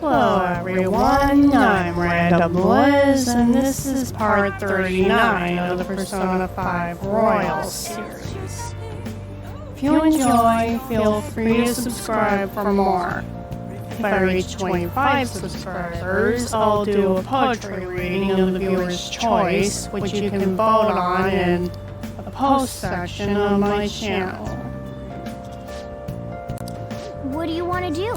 Hello everyone, I'm RandomLiz, and this is part 39 of the Persona 5 Royal series. If you enjoy, feel free to subscribe for more. If I reach 25 subscribers, I'll do a poetry reading of the viewer's choice, which you can vote on in the post section on my channel. What do you want to do?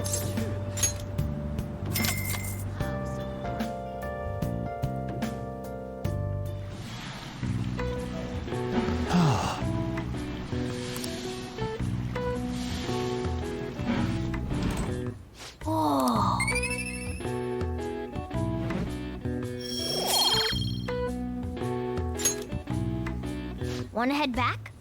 Want to head back?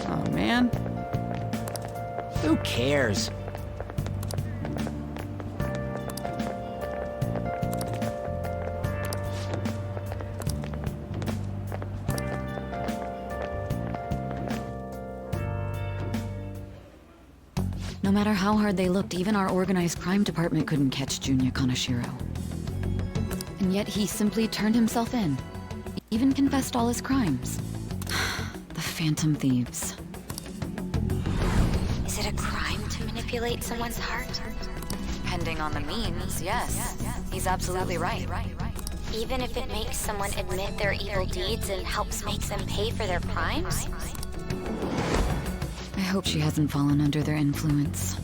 Oh, man. Who cares? No matter how hard they looked, even our organized crime department couldn't catch Junior Kaneshiro. And yet he simply turned himself in. Even confessed all his crimes. The Phantom Thieves. Is it a crime to manipulate someone's heart? Depending on the means, yes. He's absolutely right. Even if it makes someone admit their evil deeds and helps make them pay for their crimes? I hope she hasn't fallen under their influence.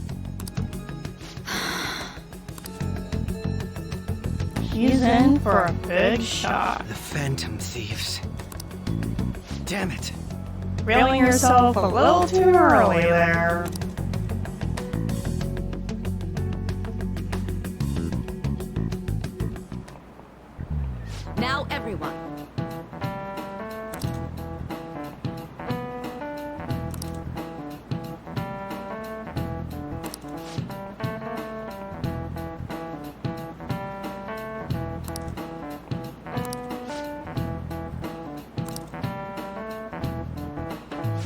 He's in for a big shot. The Phantom Thieves. Damn it. Reeling yourself a little too early there. Now everyone.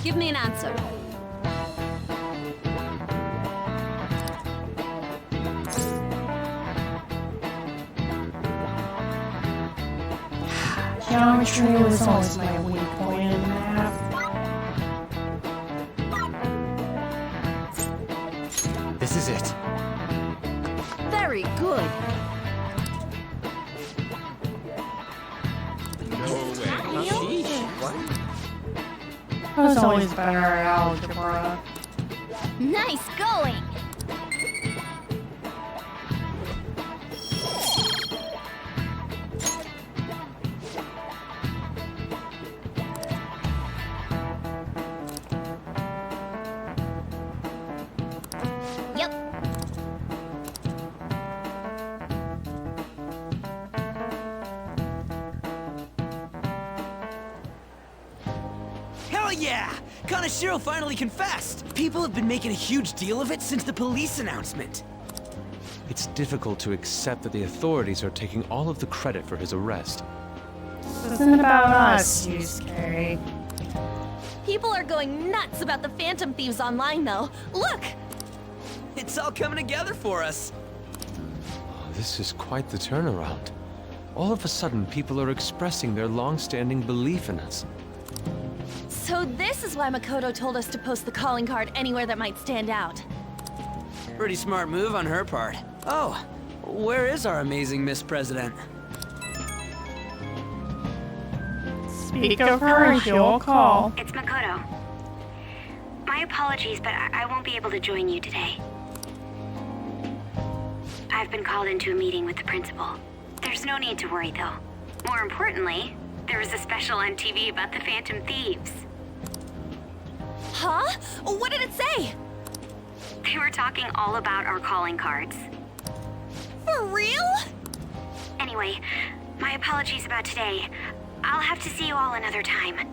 Give me an answer. Geometry was always my weak point in math. This is it. Very good. I was always better at algebra. Nice going! Yep. Hell yeah! Kaneshiro finally confessed! People have been making a huge deal of it since the police announcement. It's difficult to accept that the authorities are taking all of the credit for his arrest. This isn't about us, Yusuke. People are going nuts about the Phantom Thieves online, though. Look! It's all coming together for us. This is quite the turnaround. All of a sudden, people are expressing their long-standing belief in us. So this is why Makoto told us to post the calling card anywhere that might stand out. Pretty smart move on her part. Oh, where is our amazing Miss President? Speak of her, she'll call. It's Makoto. My apologies, but I won't be able to join you today. I've been called into a meeting with the principal. There's no need to worry, though. More importantly, there was a special on TV about the Phantom Thieves. Huh? What did it say? They were talking all about our calling cards. For real? Anyway, my apologies about today. I'll have to see you all another time.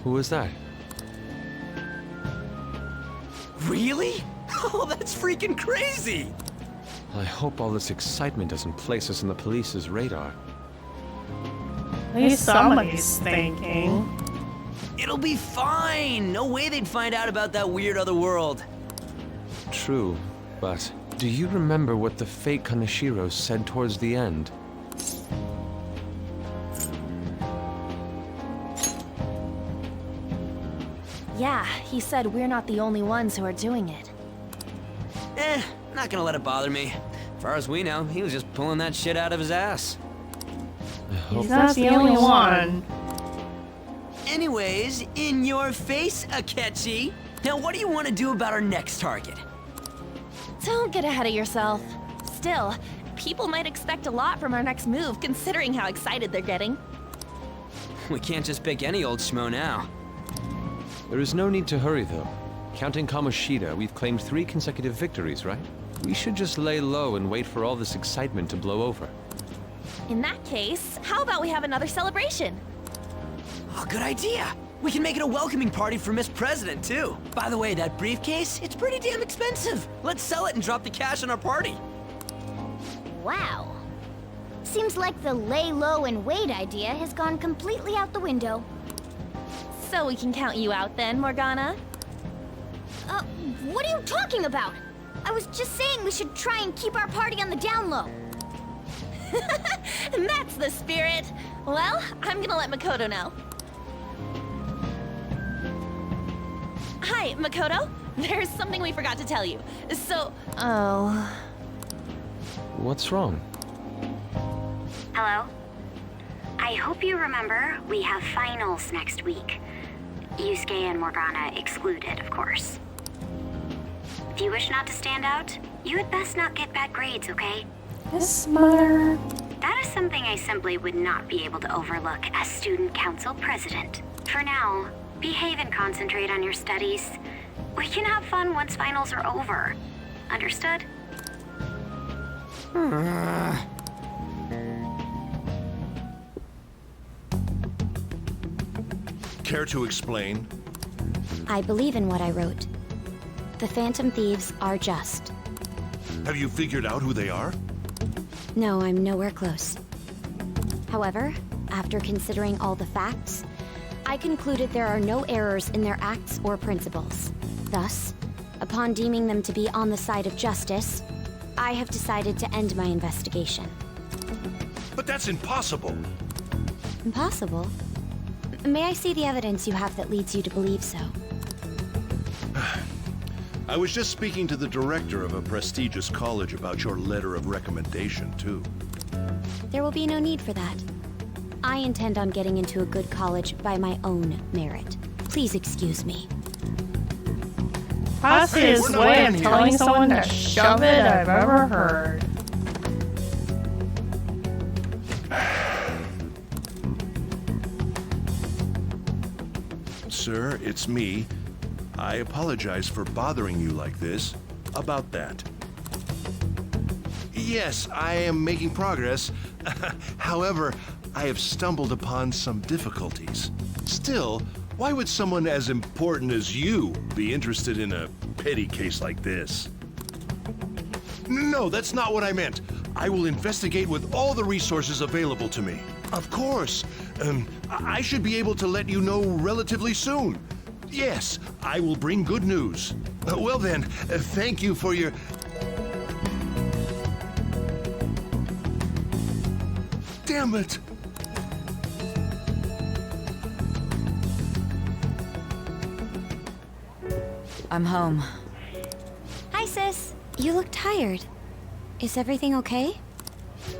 Who was that? Really? Oh, that's freaking crazy! I hope all this excitement doesn't place us on the police's radar. At least somebody's thinking. It'll be fine! No way they'd find out about that weird other world. True, but do you remember what the fake Kaneshiro said towards the end? Yeah, he said we're not the only ones who are doing it. Not gonna let it bother me. As far as we know, he was just pulling that shit out of his ass. He's not the only one. Anyways, in your face, Akechi. Now, what do you want to do about our next target? Don't get ahead of yourself. Still, people might expect a lot from our next move, considering how excited they're getting. We can't just pick any old schmo now. There is no need to hurry, though. Counting Kamoshida, we've claimed 3 consecutive victories, right? We should just lay low and wait for all this excitement to blow over. In that case, how about we have another celebration? Oh, good idea. We can make it a welcoming party for Miss President, too. By the way, that briefcase, it's pretty damn expensive. Let's sell it and drop the cash on our party. Wow. Seems like the lay low and wait idea has gone completely out the window. So we can count you out then, Morgana? What are you talking about? I was just saying we should try and keep our party on the down low. That's the spirit. Well, I'm gonna let Makoto know. Hi, Makoto. There's something we forgot to tell you. Oh. What's wrong? Hello? I hope you remember we have finals next week. Yusuke and Morgana excluded, of course. If you wish not to stand out, you had best not get bad grades, okay? Yes, Mother. That is something I simply would not be able to overlook as student council president. For now, behave and concentrate on your studies. We can have fun once finals are over. Understood? Care to explain? I believe in what I wrote. The Phantom Thieves are just. Have you figured out who they are? No, I'm nowhere close. However, after considering all the facts, I concluded there are no errors in their acts or principles. Thus, upon deeming them to be on the side of justice, I have decided to end my investigation. But that's impossible. Impossible? May I see the evidence you have that leads you to believe so? I was just speaking to the director of a prestigious college about your letter of recommendation, too. There will be no need for that. I intend on getting into a good college by my own merit. Please excuse me. Fastest way of telling someone to shove it I've ever heard. Sir, it's me. I apologize for bothering you like this. About that. Yes, I am making progress. However, I have stumbled upon some difficulties. Still, why would someone as important as you be interested in a petty case like this? No, that's not what I meant. I will investigate with all the resources available to me. Of course. I should be able to let you know relatively soon. Yes, I will bring good news. Well then, thank you for your... Damn it! I'm home. Hi, sis. You look tired. Is everything okay?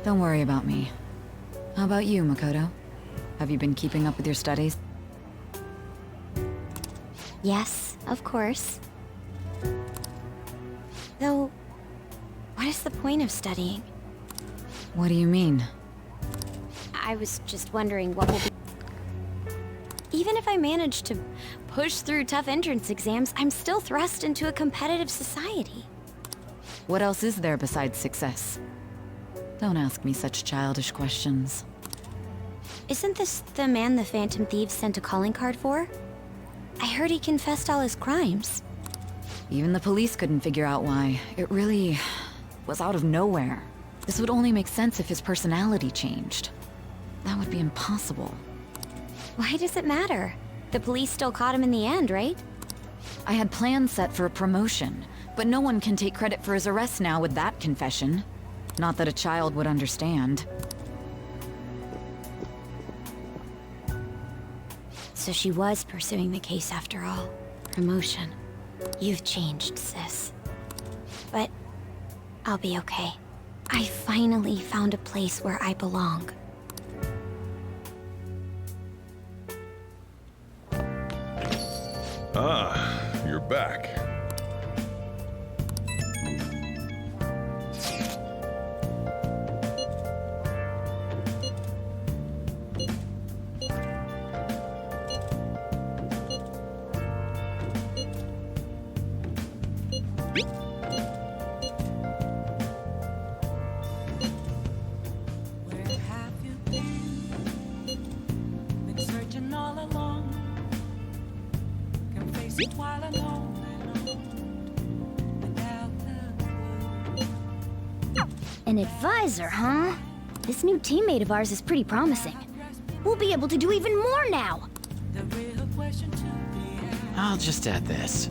Don't worry about me. How about you, Makoto? Have you been keeping up with your studies? Yes, of course. Though, what's the point of studying? What do you mean? I was just wondering what will be... Even if I manage to push through tough entrance exams, I'm still thrust into a competitive society. What else is there besides success? Don't ask me such childish questions. Isn't this the man the Phantom Thieves sent a calling card for? I heard he confessed all his crimes. Even the police couldn't figure out why. It really was out of nowhere. This would only make sense if his personality changed. That would be impossible. Why does it matter? The police still caught him in the end, right? I had plans set for a promotion, but no one can take credit for his arrest now with that confession. Not that a child would understand. So she was pursuing the case after all. Promotion. You've changed, sis. But I'll be okay. I finally found a place where I belong. Ah, you're back. An advisor, huh? This new teammate of ours is pretty promising. We'll be able to do even more now! I'll just add this.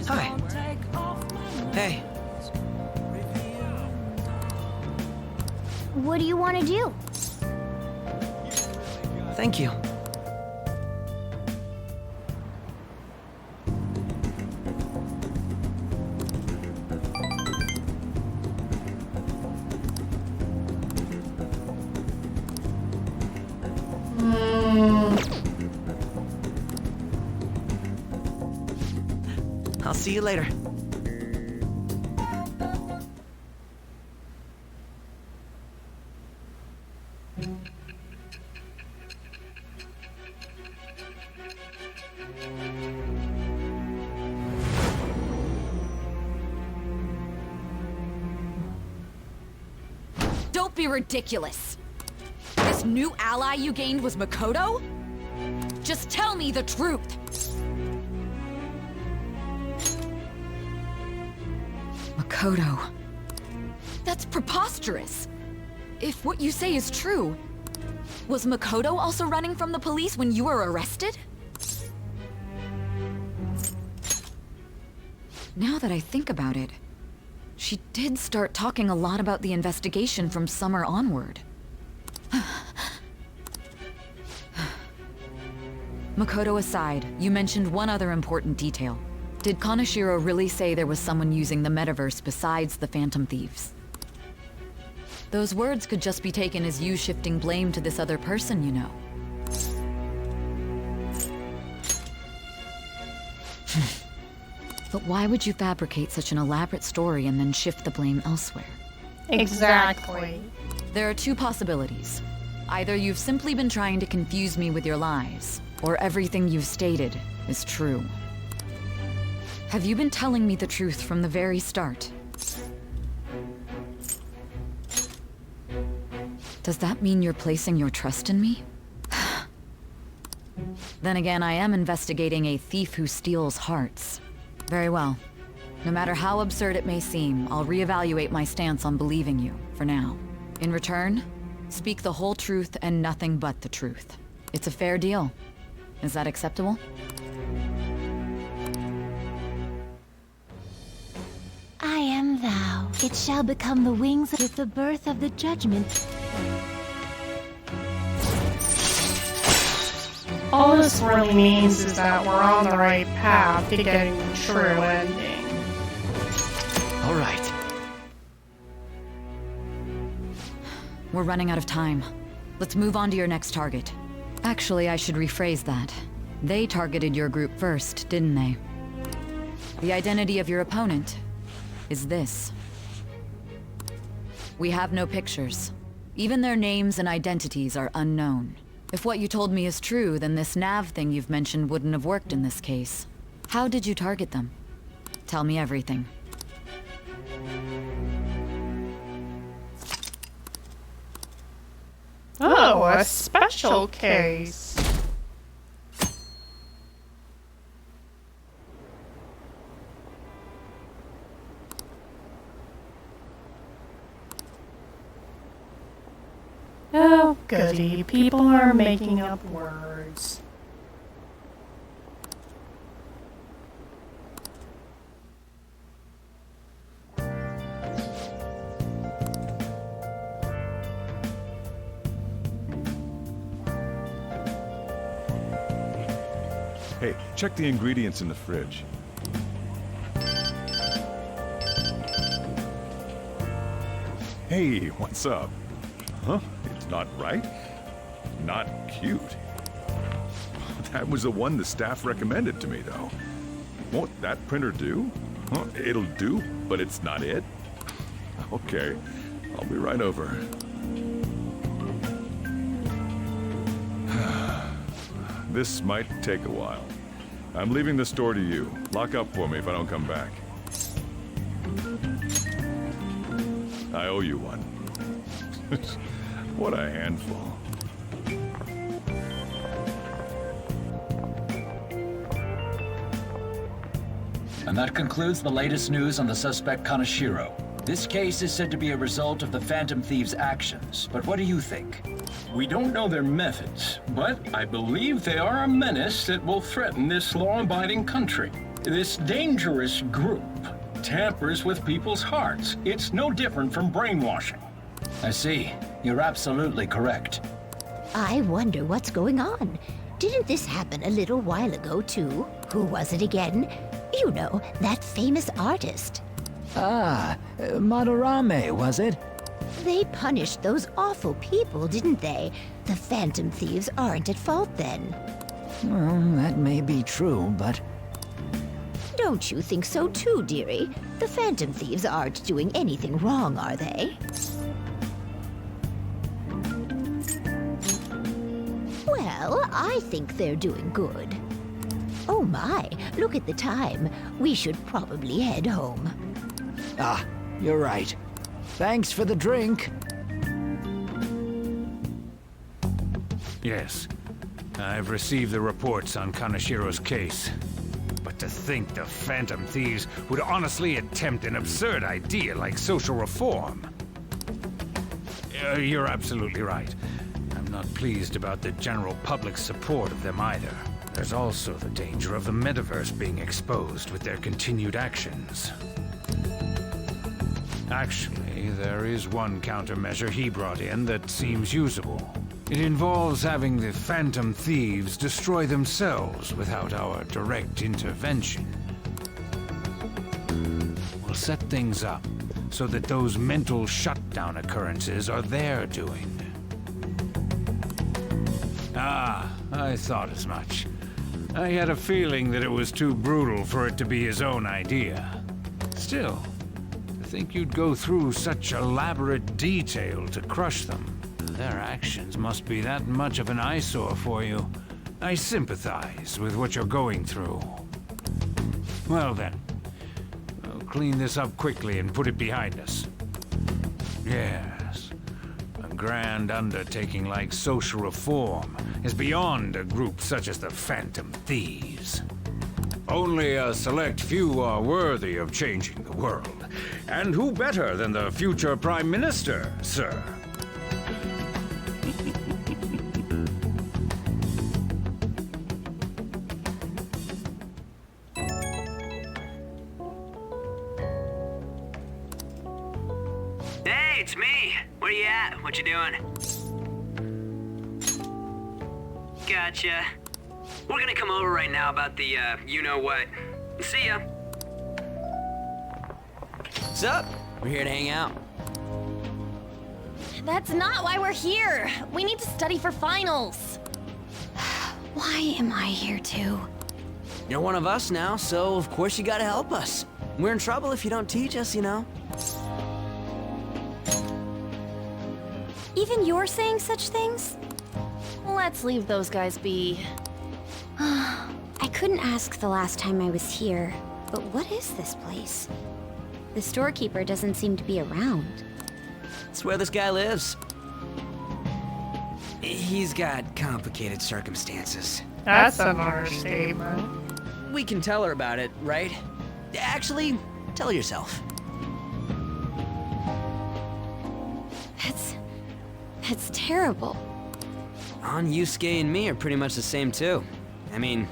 Hi. Hey. What do you want to do? Thank you. I'll see you later. Don't be ridiculous! This new ally you gained was Makoto? Just tell me the truth! Makoto. That's preposterous! If what you say is true, was Makoto also running from the police when you were arrested? Now that I think about it, she did start talking a lot about the investigation from summer onward. Makoto aside, you mentioned one other important detail. Did Kaneshiro really say there was someone using the metaverse besides the Phantom Thieves? Those words could just be taken as you shifting blame to this other person, you know. But why would you fabricate such an elaborate story and then shift the blame elsewhere? Exactly. There are two possibilities. Either you've simply been trying to confuse me with your lies, or everything you've stated is true. Have you been telling me the truth from the very start? Does that mean you're placing your trust in me? Then again, I am investigating a thief who steals hearts. Very well. No matter how absurd it may seem, I'll reevaluate my stance on believing you, for now. In return, speak the whole truth and nothing but the truth. It's a fair deal. Is that acceptable? I am thou. It shall become the wings with the birth of the judgment. All this really means is that we're on the right path to getting the true ending. All right. We're running out of time. Let's move on to your next target. Actually, I should rephrase that. They targeted your group first, didn't they? The identity of your opponent is this. We have no pictures. Even their names and identities are unknown. If what you told me is true, then this nav thing you've mentioned wouldn't have worked in this case. How did you target them? Tell me everything. Oh, a special case. Oh, goody. People are making up words. Hey, check the ingredients in the fridge. Hey, what's up? Huh? It's not right? Not cute. That was the one the staff recommended to me, though. Won't that printer do? Huh? It'll do, but it's not it? Okay, I'll be right over. This might take a while. I'm leaving the store to you. Lock up for me if I don't come back. I owe you one. What a handful. And that concludes the latest news on the suspect Kaneshiro. This case is said to be a result of the Phantom Thieves' actions, but what do you think? We don't know their methods, but I believe they are a menace that will threaten this law-abiding country. This dangerous group tampers with people's hearts. It's no different from brainwashing. I see. You're absolutely correct. I wonder what's going on. Didn't this happen a little while ago, too? Who was it again? You know, that famous artist. Ah, Madarame, was it? They punished those awful people, didn't they? The Phantom Thieves aren't at fault then. Well, that may be true, but... Don't you think so too, dearie? The Phantom Thieves aren't doing anything wrong, are they? Well, I think they're doing good. Oh my, look at the time. We should probably head home. Ah, you're right. Thanks for the drink. Yes, I've received the reports on Kaneshiro's case. But to think the Phantom Thieves would honestly attempt an absurd idea like social reform. You're absolutely right. I'm not pleased about the general public's support of them either. There's also the danger of the metaverse being exposed with their continued actions. Actually, there is one countermeasure he brought in that seems usable. It involves having the Phantom Thieves destroy themselves without our direct intervention. We'll set things up so that those mental shutdown occurrences are their doing. Ah, I thought as much. I had a feeling that it was too brutal for it to be his own idea. Still, to think you'd go through such elaborate detail to crush them. Their actions must be that much of an eyesore for you. I sympathize with what you're going through. Well then, I'll clean this up quickly and put it behind us. Yes, a grand undertaking like social reform is beyond a group such as the Phantom Thieves. Only a select few are worthy of changing the world. And who better than the future Prime Minister, sir? Hey, it's me. Where you at? What you doing? Gotcha. We're gonna come over right now about the, you-know-what. See ya. What's up? We're here to hang out. That's not why we're here. We need to study for finals. Why am I here too? You're one of us now, so of course you gotta help us. We're in trouble if you don't teach us, you know. Even you're saying such things? Let's leave those guys be. I couldn't ask the last time I was here, but what is this place? The storekeeper doesn't seem to be around. It's where this guy lives. He's got complicated circumstances. That's an understatement. We can tell her about it, right? Actually, tell her yourself. That's terrible. On Yusuke and me are pretty much the same too. I mean,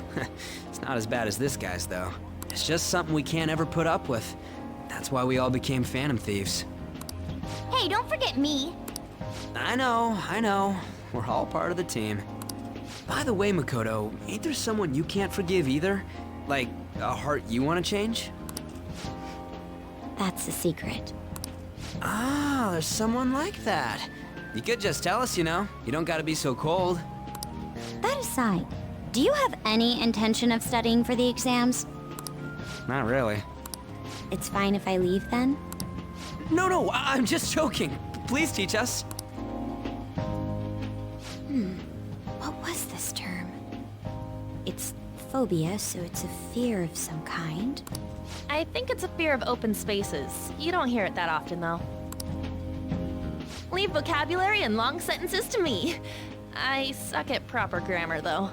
it's not as bad as this guy's though. It's just something we can't ever put up with. That's why we all became Phantom Thieves. Hey, don't forget me. I know. We're all part of the team. By the way, Makoto, ain't there someone you can't forgive either? Like, a heart you want to change? That's a secret. Ah, there's someone like that. You could just tell us, you know. You don't gotta be so cold. That aside, do you have any intention of studying for the exams? Not really. It's fine if I leave then? No, I'm just joking. Please teach us. What was this term? It's phobia, so it's a fear of some kind. I think it's a fear of open spaces. You don't hear it that often, though. Leave vocabulary and long sentences to me. I suck at proper grammar, though.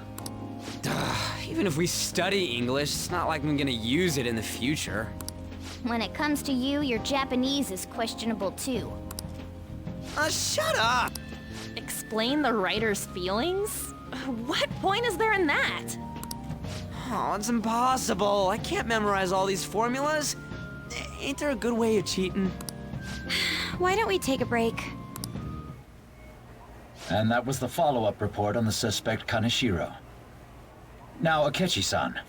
Even if we study English, it's not like I'm gonna use it in the future. When it comes to you, your Japanese is questionable too. Shut up! Explain the writer's feelings? What point is there in that? Oh, it's impossible. I can't memorize all these formulas. Ain't there a good way of cheating? Why don't we take a break? And that was the follow-up report on the suspect Kaneshiro. Now, Akechi-san.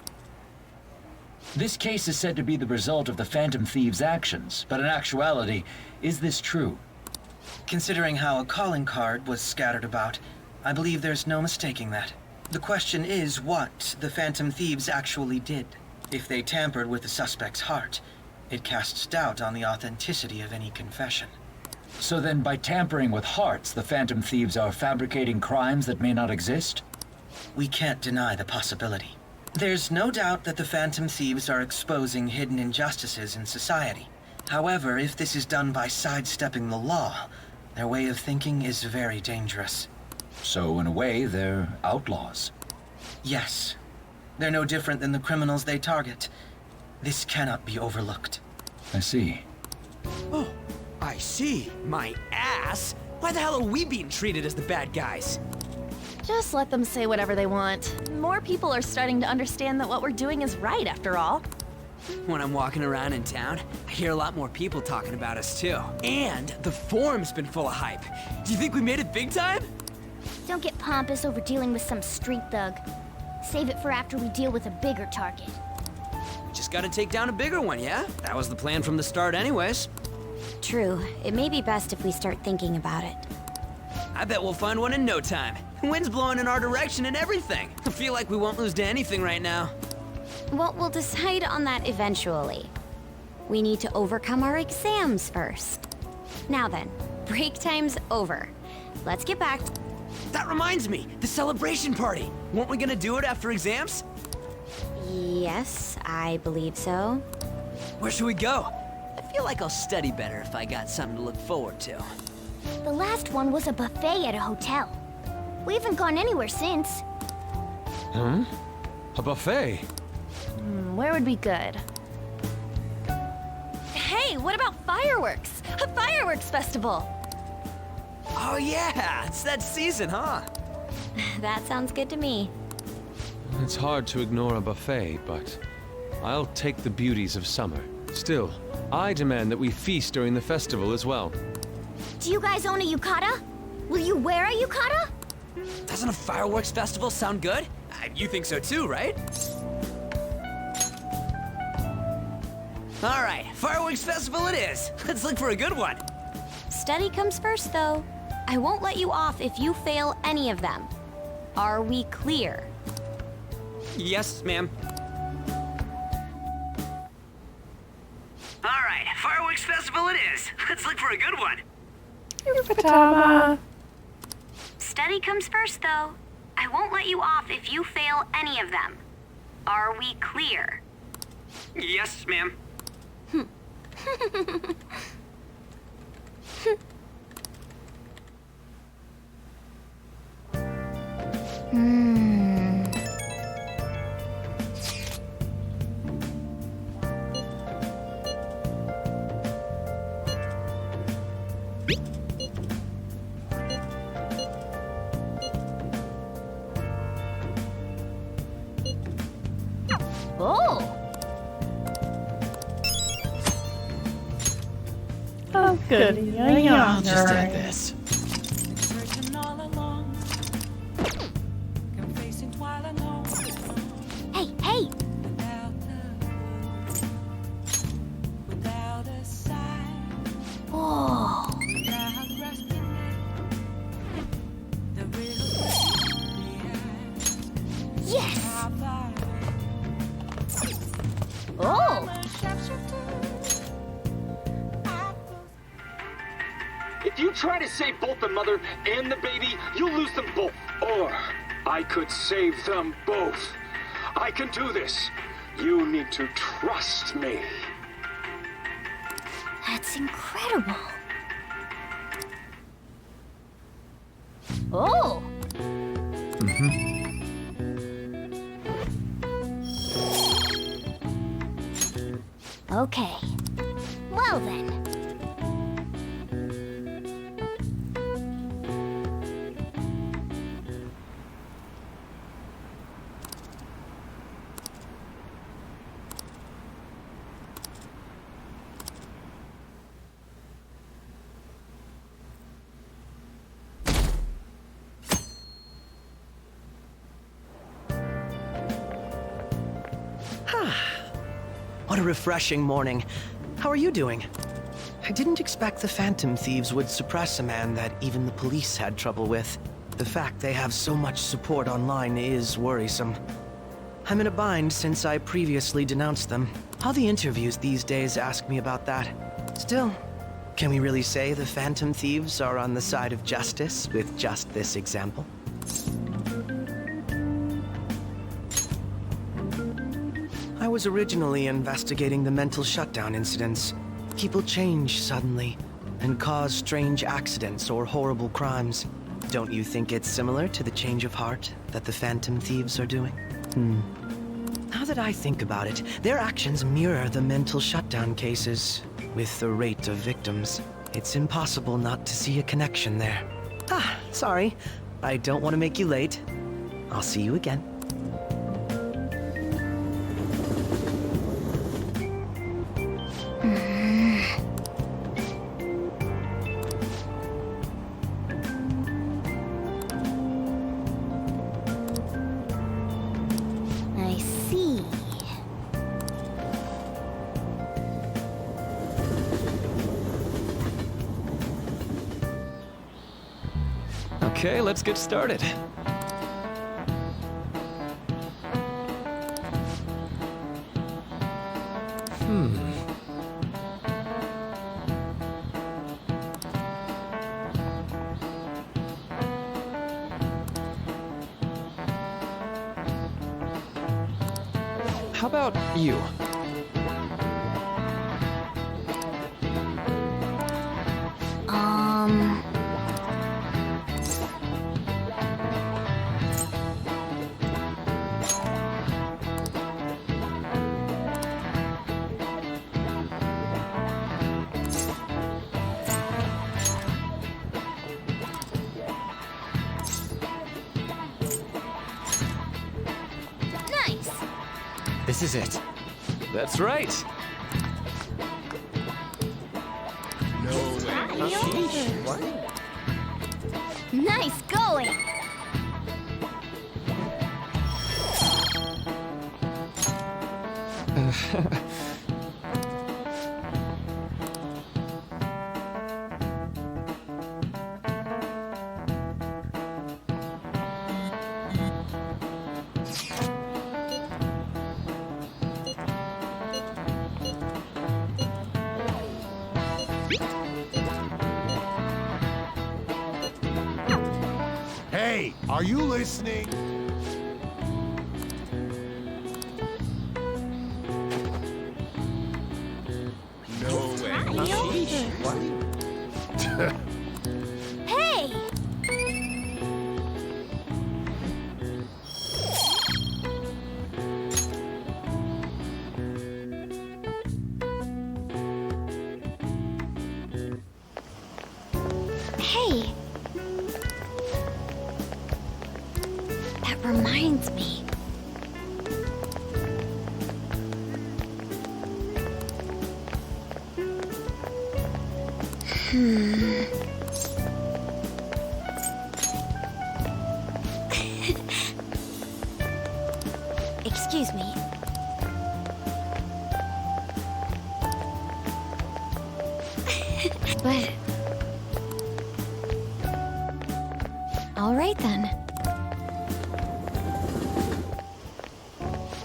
This case is said to be the result of the Phantom Thieves' actions, but in actuality, is this true? Considering how a calling card was scattered about, I believe there's no mistaking that. The question is what the Phantom Thieves actually did. If they tampered with the suspect's heart, it casts doubt on the authenticity of any confession. So then, by tampering with hearts, the Phantom Thieves are fabricating crimes that may not exist? We can't deny the possibility. There's no doubt that the Phantom Thieves are exposing hidden injustices in society. However, if this is done by sidestepping the law, their way of thinking is very dangerous. So, in a way, they're outlaws. Yes. They're no different than the criminals they target. This cannot be overlooked. I see. Oh, I see. My ass? Why the hell are we being treated as the bad guys? Just let them say whatever they want. More people are starting to understand that what we're doing is right, after all. When I'm walking around in town, I hear a lot more people talking about us too. And the forum's been full of hype. Do you think we made it big time? Don't get pompous over dealing with some street thug. Save it for after we deal with a bigger target. Just gotta take down a bigger one, yeah? That was the plan from the start anyways. True. It may be best if we start thinking about it. I bet we'll find one in no time. Wind's blowing in our direction and everything. I feel like we won't lose to anything right now. Well, we'll decide on that eventually. We need to overcome our exams first. Now then, break time's over. Let's get back. That reminds me, the celebration party. Weren't we gonna do it after exams? Yes, I believe so. Where should we go? I feel like I'll study better if I got something to look forward to. The last one was a buffet at a hotel. We haven't gone anywhere since. Hmm? A buffet? Where would be good? Hey, what about fireworks? A fireworks festival! Oh yeah, it's that season, huh? That sounds good to me. It's hard to ignore a buffet, but I'll take the beauties of summer. Still, I demand that we feast during the festival as well. Do you guys own a yukata? Will you wear a yukata? Doesn't a fireworks festival sound good? You think so too, right? All right, fireworks festival it is. Let's look for a good one. Study comes first, though. I won't let you off if you fail any of them. Are we clear? Yes, ma'am. All right, fireworks festival it is. Let's look for a good one. Futaba. Study comes first, though. I won't let you off if you fail any of them. Are we clear? Yes, ma'am. Oh! Oh, goody. I'll Just take this. Hey, hey! Oh! Yes! Oh! If you try to save both the mother and the baby, you'll lose them both. Or I could save them both. I can do this. You need to trust me. That's incredible. Oh! Okay. Well then. What a refreshing morning. How are you doing? I didn't expect the Phantom Thieves would suppress a man that even the police had trouble with. The fact they have so much support online is worrisome. I'm in a bind since I previously denounced them. All the interviews these days ask me about that. Still, can we really say the Phantom Thieves are on the side of justice with just this example? I was originally investigating the mental shutdown incidents. People change suddenly and cause strange accidents or horrible crimes. Don't you think it's similar to the change of heart that the Phantom Thieves are doing? Now that I think about it, their actions mirror the mental shutdown cases with the rate of victims. It's impossible not to see a connection there. Sorry. I don't want to make you late. I'll see you again. I see. Okay, let's get started. How about you? Nice. This is it. That's right. Nice going. Are you listening? No way. Hey! Hey! That reminds me. Excuse me. But... all right then.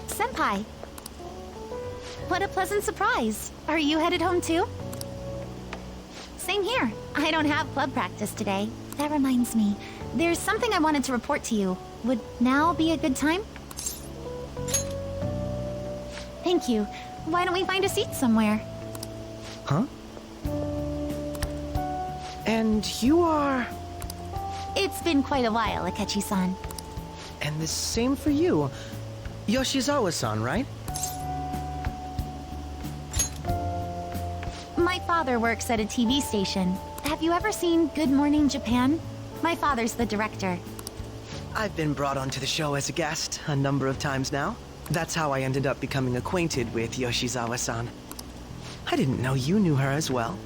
Senpai! What a pleasant surprise. Are you headed home too? Same here. I don't have club practice today. That reminds me, there's something I wanted to report to you. Would now be a good time? Thank you. Why don't we find a seat somewhere? Huh? And you are... It's been quite a while, Akechi-san. And the same for you. Yoshizawa-san, right? My father works at a TV station. Have you ever seen Good Morning Japan? My father's the director. I've been brought onto the show as a guest a number of times now. That's how I ended up becoming acquainted with Yoshizawa-san. I didn't know you knew her as well.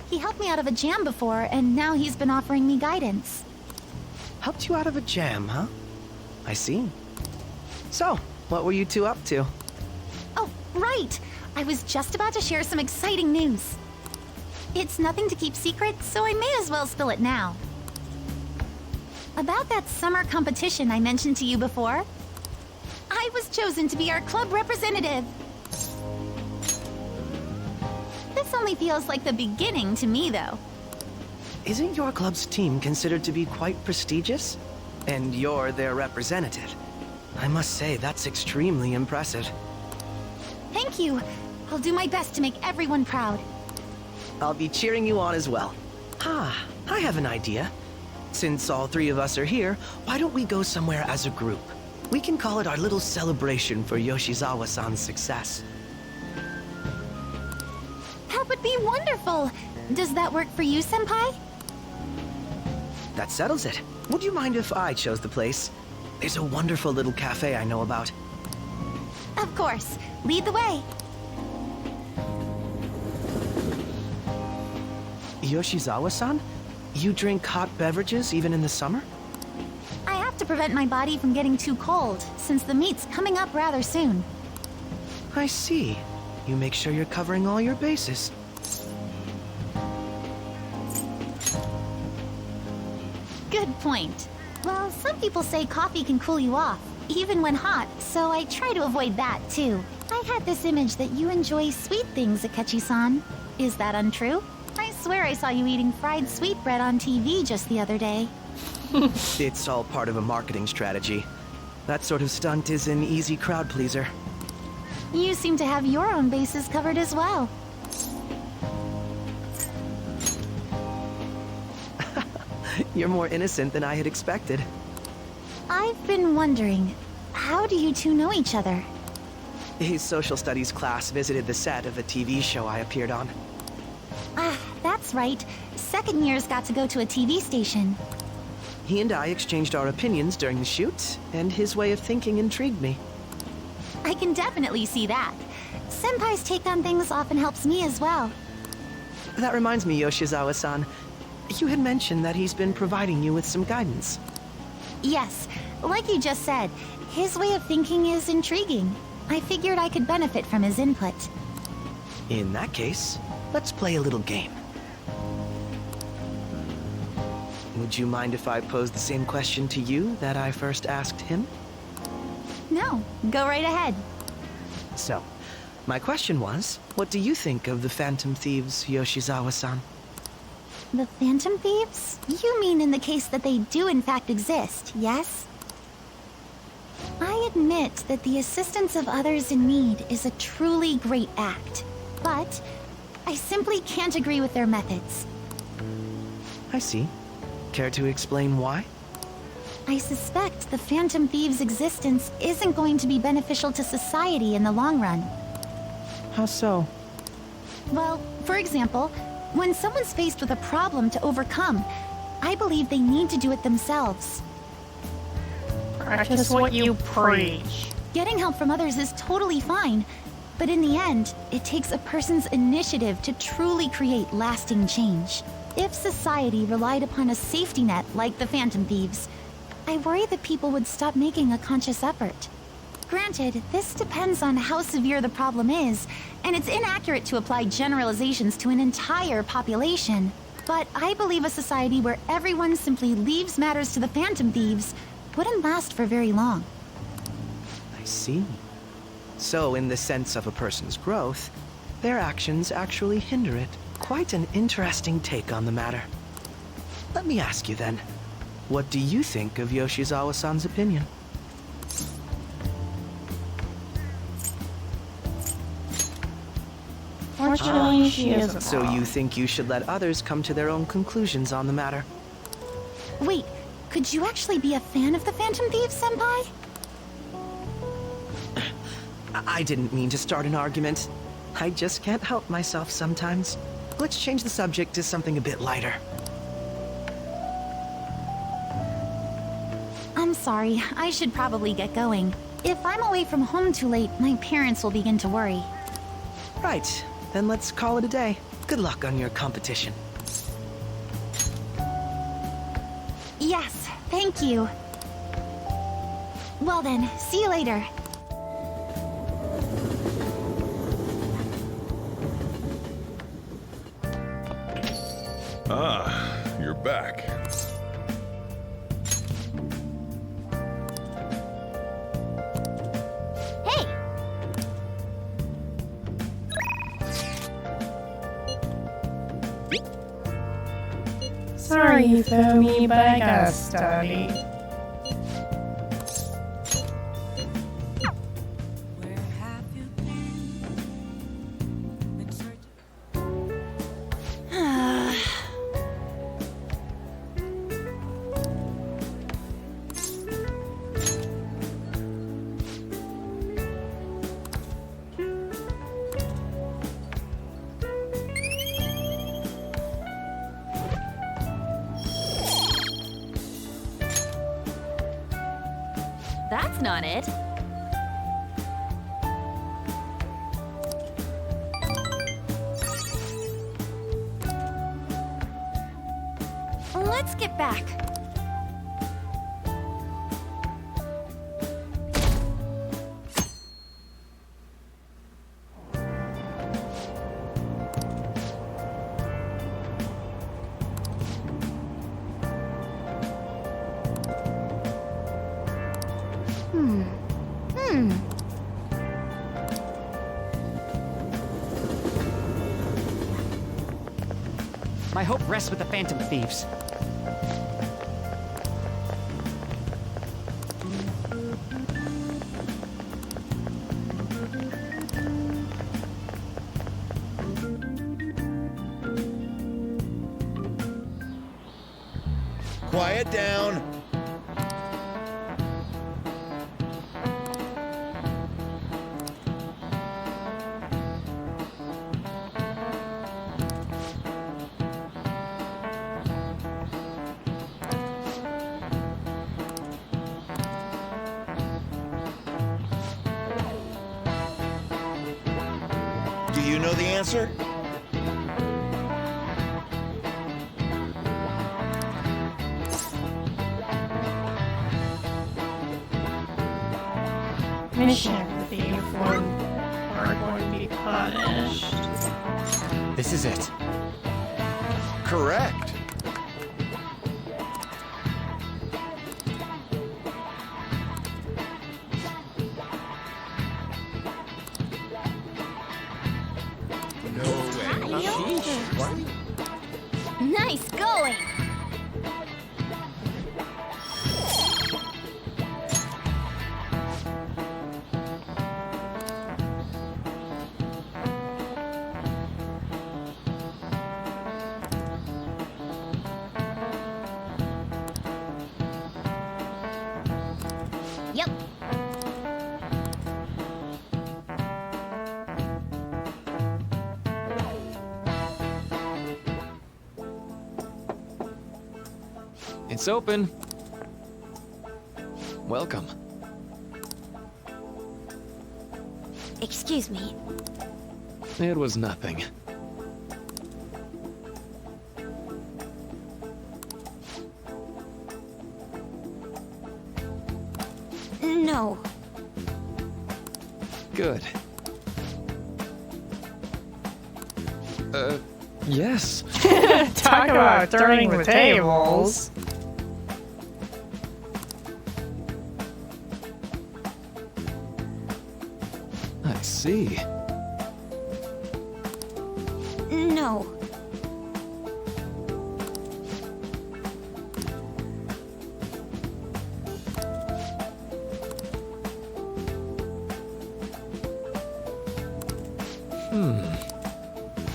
He helped me out of a jam before, and now he's been offering me guidance. Helped you out of a jam, huh? I see. So, what were you two up to? Oh, right! I was just about to share some exciting news. It's nothing to keep secret, so I may as well spill it now. About that summer competition I mentioned to you before, I was chosen to be our club representative. This only feels like the beginning to me, though. Isn't your club's team considered to be quite prestigious? And you're their representative. I must say, that's extremely impressive. Thank you. I'll do my best to make everyone proud. I'll be cheering you on as well. Ah, I have an idea. Since all three of us are here, why don't we go somewhere as a group? We can call it our little celebration for Yoshizawa-san's success. That would be wonderful! Does that work for you, Senpai? That settles it. Would you mind if I chose the place? There's a wonderful little cafe I know about. Of course. Lead the way. Yoshizawa-san? You drink hot beverages even in the summer? I have to prevent my body from getting too cold, since the meet's coming up rather soon. I see. You make sure you're covering all your bases. Good point. Well, some people say coffee can cool you off, even when hot, so I try to avoid that, too. I had this image that you enjoy sweet things, Akechi-san. Is that untrue? I swear I saw you eating fried sweetbread on TV just the other day. It's all part of a marketing strategy. That sort of stunt is an easy crowd pleaser. You seem to have your own bases covered as well. You're more innocent than I had expected. I've been wondering, how do you two know each other? His social studies class visited the set of a TV show I appeared on. Ah, that's right. Second years got to go to a TV station. He and I exchanged our opinions during the shoot, and his way of thinking intrigued me. I can definitely see that. Senpai's take on things often helps me as well. That reminds me, Yoshizawa-san. You had mentioned that he's been providing you with some guidance. Yes, like you just said, his way of thinking is intriguing. I figured I could benefit from his input. In that case, let's play a little game. Would you mind if I posed the same question to you that I first asked him? No, go right ahead. So, my question was, what do you think of the Phantom Thieves, Yoshizawa-san? The Phantom Thieves? You mean in the case that they do in fact exist, yes? I admit that the assistance of others in need is a truly great act, but I simply can't agree with their methods. I see. Care to explain why? I suspect the Phantom Thieves' existence isn't going to be beneficial to society in the long run. How so? Well, for example, when someone's faced with a problem to overcome, I believe they need to do it themselves. Practice what you preach. Getting help from others is totally fine, but in the end, it takes a person's initiative to truly create lasting change. If society relied upon a safety net like the Phantom Thieves, I worry that people would stop making a conscious effort. Granted, this depends on how severe the problem is, and it's inaccurate to apply generalizations to an entire population. But I believe a society where everyone simply leaves matters to the Phantom Thieves wouldn't last for very long. I see. So, in the sense of a person's growth, their actions actually hinder it. Quite an interesting take on the matter. Let me ask you then, what do you think of Yoshizawa-san's opinion? Fortunately, she isn't. So you think you should let others come to their own conclusions on the matter? Wait, could you actually be a fan of the Phantom Thieves, Senpai? I didn't mean to start an argument. I just can't help myself sometimes. Let's change the subject to something a bit lighter. I'm sorry, I should probably get going. If I'm away from home too late, my parents will begin to worry. Right, then let's call it a day. Good luck on your competition. Yes, thank you. Well then, see you later. Ah, you're back. Hey! Sorry, Foamy, but I gotta study. That's not it. Let's get back. My hope rests with the Phantom Thieves. Quiet down. Do you know the answer? Mission Thief are going to be punished. This is it. Correct. No way. Sheesh. What? Nice going! Yep. It's open. Welcome. Excuse me. It was nothing. No. Good. Yes. Talk about turning the tables. I see. No.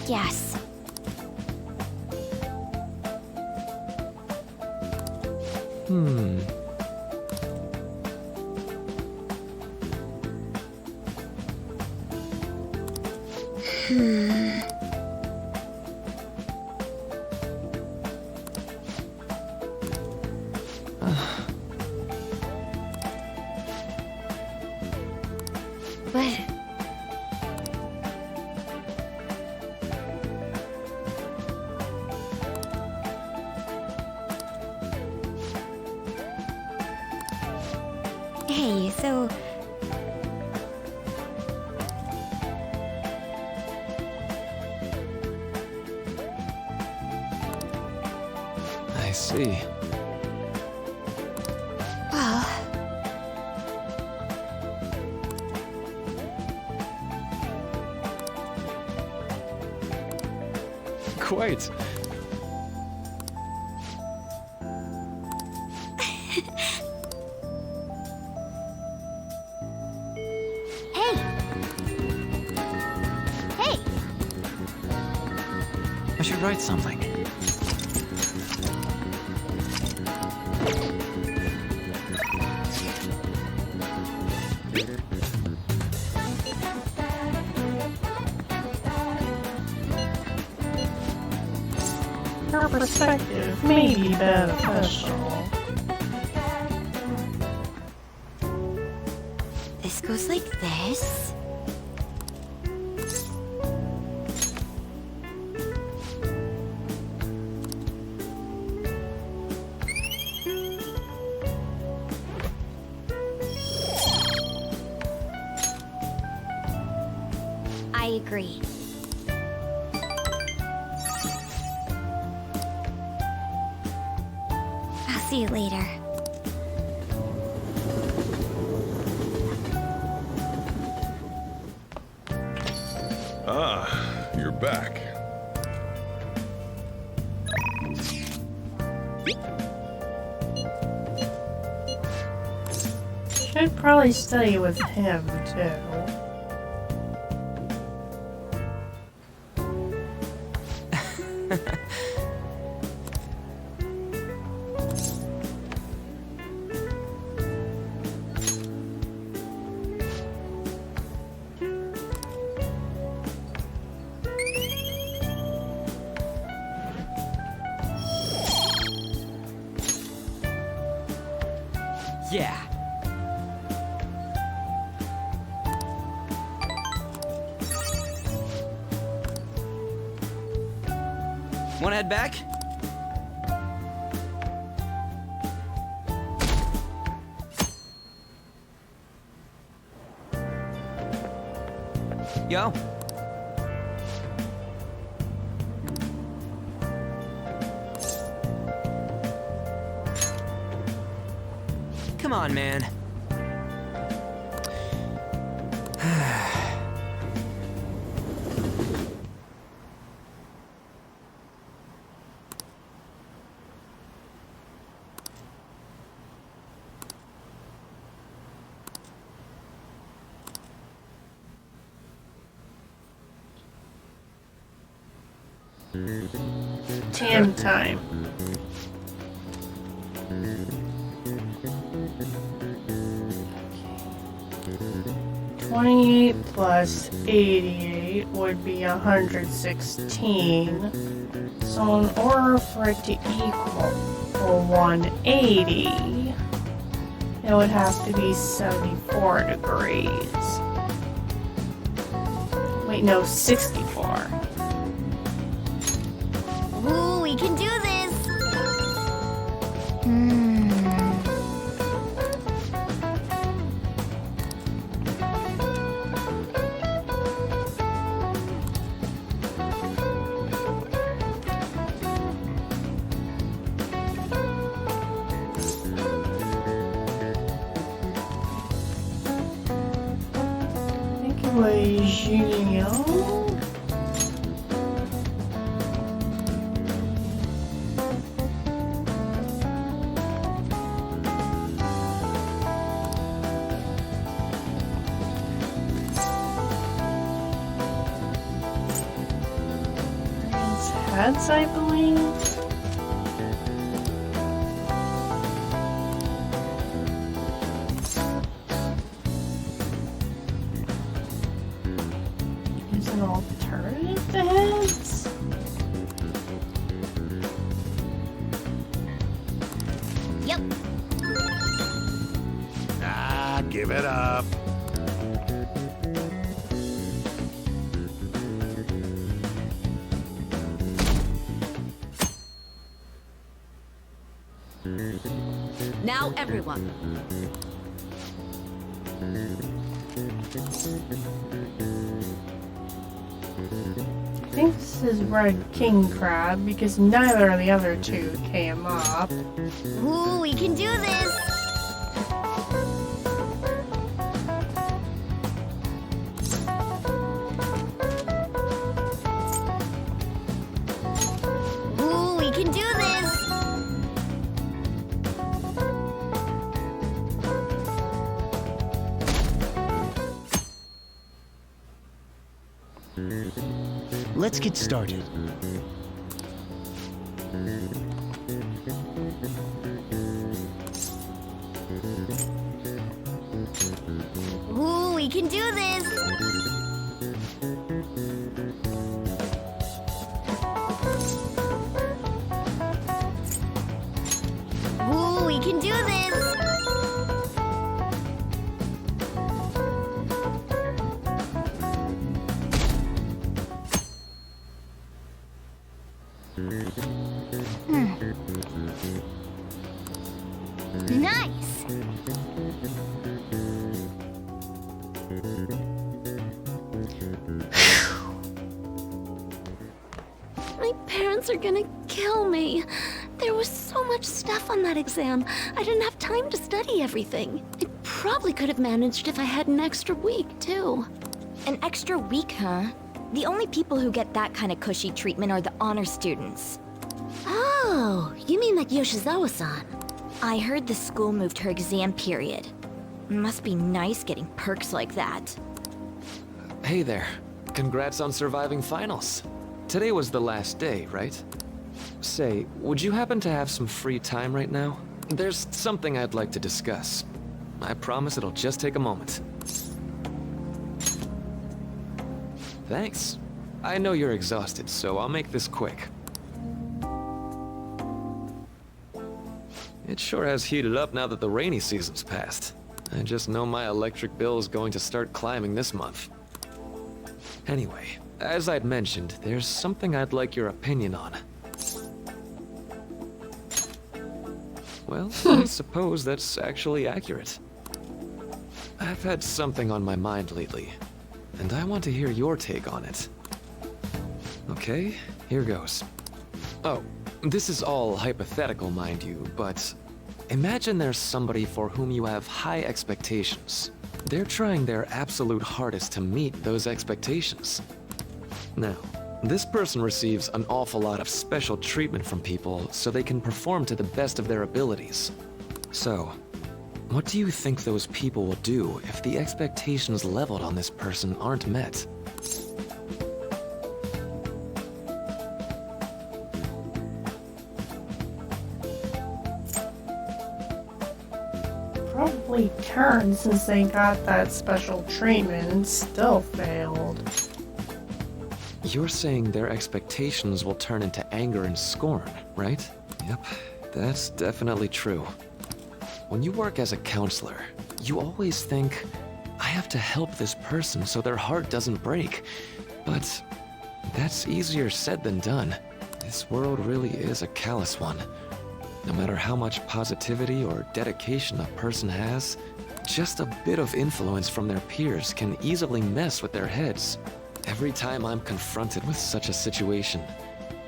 Yes. But... Hey, so... I see. Well... Quite. Hey! Hey! I should write something. Her perspective may be beneficial. This goes like this. I agree. I'll see you later. Ah, you're back. Should probably study with him, too. Yeah. Wanna head back? Yo. Come on, man. Tan time. $28 plus 88 would be 116. So in order for it to equal 180, it would have to be 74 degrees. Wait, no, 64. Ooh, we can do this! Heads, I believe. Is an alternative to heads? Yep. Ah, give it up. Now, everyone. I think this is red king crab because neither of the other two came up. Ooh, we can do this! Ooh, we can do this! Let's get started. Ooh, we can do this! Ooh, we can do this! Nice! My parents are gonna kill me. There was so much stuff on that exam. I didn't have time to study everything. I probably could have managed if I had an extra week, too. An extra week, huh? The only people who get that kind of cushy treatment are the honor students. Oh, you mean like Yoshizawa-san? I heard the school moved her exam period. Must be nice getting perks like that. Hey there. Congrats on surviving finals. Today was the last day, right? Say, would you happen to have some free time right now? There's something I'd like to discuss. I promise it'll just take a moment. Thanks. I know you're exhausted, so I'll make this quick. It sure has heated up now that the rainy season's passed. I just know my electric bill is going to start climbing this month. Anyway, as I'd mentioned, there's something I'd like your opinion on. Well, I suppose that's actually accurate. I've had something on my mind lately, and I want to hear your take on it. Okay, here goes. Oh, this is all hypothetical, mind you, but imagine there's somebody for whom you have high expectations. They're trying their absolute hardest to meet those expectations. Now, this person receives an awful lot of special treatment from people so they can perform to the best of their abilities. So, what do you think those people will do if the expectations leveled on this person aren't met? complete turn since they got that special treatment and still failed. You're saying their expectations will turn into anger and scorn, right? Yep, that's definitely true. When you work as a counselor, you always think, I have to help this person so their heart doesn't break. But that's easier said than done. This world really is a callous one. No matter how much positivity or dedication a person has, just a bit of influence from their peers can easily mess with their heads. Every time I'm confronted with such a situation,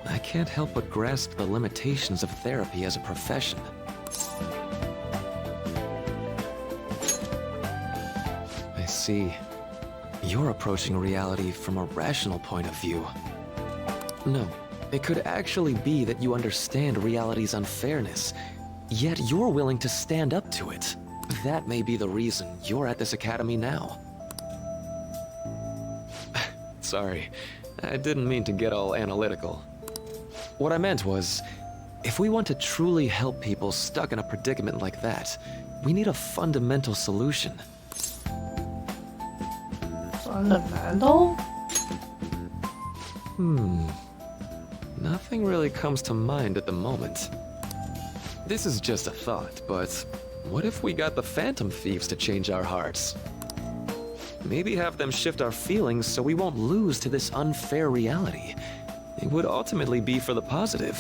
I can't help but grasp the limitations of therapy as a profession. I see. You're approaching reality from a rational point of view. No, it could actually be that you understand reality's unfairness, yet you're willing to stand up to it. That may be the reason you're at this academy now. Sorry, I didn't mean to get all analytical. What I meant was, if we want to truly help people stuck in a predicament like that, we need a fundamental solution. Fundamental? Nothing really comes to mind at the moment. This is just a thought, but what if we got the Phantom Thieves to change our hearts? Maybe have them shift our feelings so we won't lose to this unfair reality. It would ultimately be for the positive.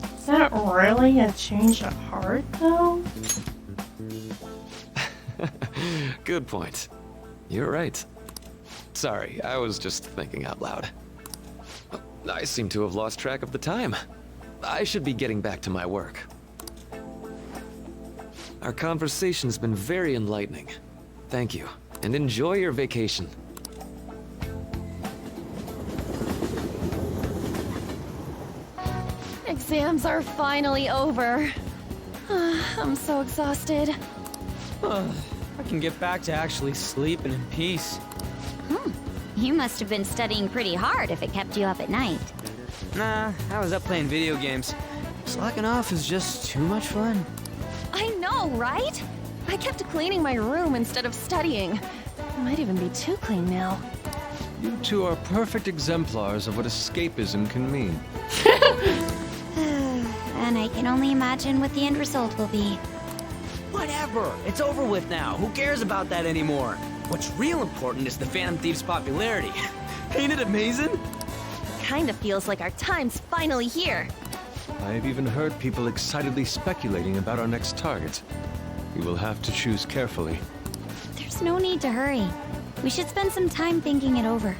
Is that really a change of heart, though? Good point. You're right. Sorry, I was just thinking out loud. I seem to have lost track of the time. I should be getting back to my work. Our conversation's been very enlightening. Thank you, and enjoy your vacation. Exams are finally over. I'm so exhausted. I can get back to actually sleeping in peace. You must have been studying pretty hard if it kept you up at night. Nah, I was up playing video games. Slacking off is just too much fun. I know, right? I kept cleaning my room instead of studying. It might even be too clean now. You two are perfect exemplars of what escapism can mean. And I can only imagine what the end result will be. Whatever, it's over with now. Who cares about that anymore? What's real important is the Phantom Thieves' popularity. Ain't it amazing? Kinda feels like our time's finally here. I've even heard people excitedly speculating about our next target. We will have to choose carefully. There's no need to hurry. We should spend some time thinking it over.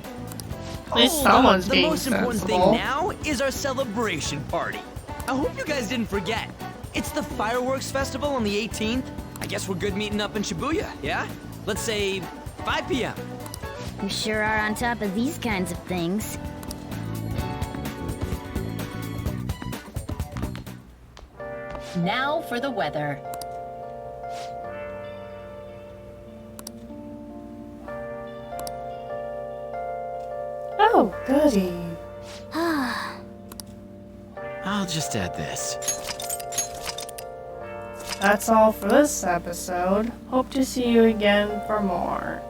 At least someone's The being most important thing sensible. now is our celebration party. I hope you guys didn't forget. It's the fireworks festival on the 18th. I guess we're good meeting up in Shibuya, yeah? Let's say 5 p.m. You sure are on top of these kinds of things. Now for the weather. Oh, goody. I'll just add this. That's all for this episode. Hope to see you again for more.